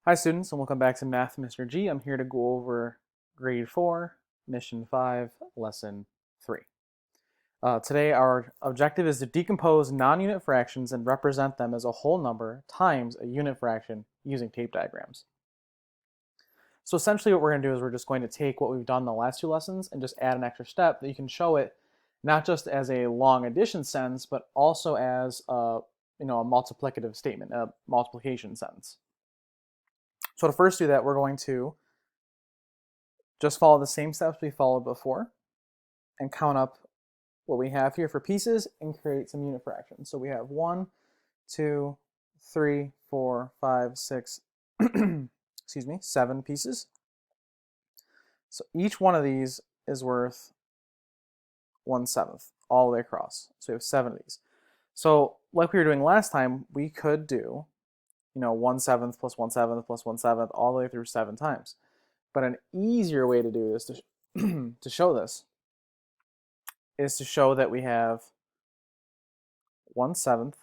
Hi students, and welcome back to Math Mr. G. I'm here to go over grade 4, mission 5, lesson 3. Today our objective is to decompose non-unit fractions and represent them as a whole number times a unit fraction using tape diagrams. So essentially what we're going to do is we're just going to take what we've done in the last two lessons and just add an extra step that you can show it not just as a long addition sentence, but also as a multiplicative statement, a multiplication sentence. So to first do that, we're going to just follow the same steps we followed before and count up what we have here for pieces and create some unit fractions. So we have 1, 2, 3, 4, 5, 6, excuse me, 7 pieces. So each one of these is worth 1/7 all the way across. So we have 7 of these. So like we were doing last time, we could do 1/7 plus 1/7 plus 1/7 all the way through 7 times. But an easier way to do this, to show this, is to show that we have 1/7,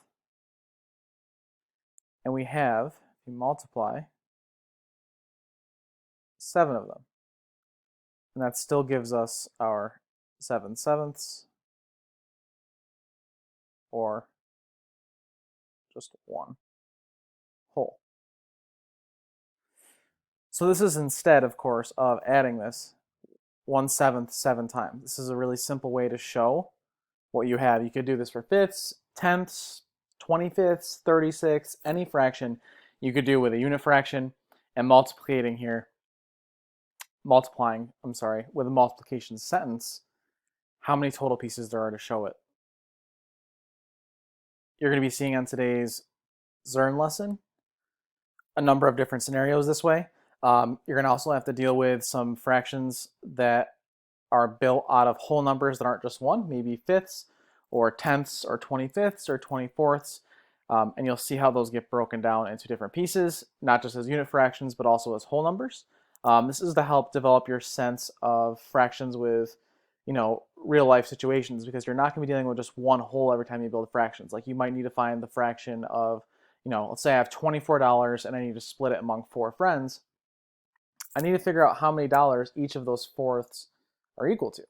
and we have, if you multiply, 7 of them. And that still gives us our 7/7, or just 1 whole. So this is instead, of course, of adding this 1/7 7 times. This is a really simple way to show what you have. You could do this for fifths, tenths, 25ths, 36, any fraction you could do with a unit fraction and multiplying here, with a multiplication sentence, how many total pieces there are to show it. You're going to be seeing on today's Zern lesson a number of different scenarios this way. You're going to also have to deal with some fractions that are built out of whole numbers that aren't just one, maybe fifths or tenths or 25ths or 24ths. And you'll see how those get broken down into different pieces, not just as unit fractions, but also as whole numbers. This is to help develop your sense of fractions with, real life situations, because you're not going to be dealing with just one whole every time you build fractions. Like you might need to find the fraction of, let's say I have $24 and I need to split it among 4 friends. I need to figure out how many dollars each of those fourths are equal to,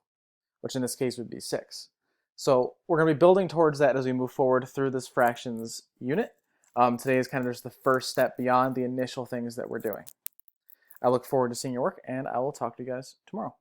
which in this case would be 6. So we're going to be building towards that as we move forward through this fractions unit. Today is kind of just the first step beyond the initial things that we're doing. I look forward to seeing your work, and I will talk to you guys tomorrow.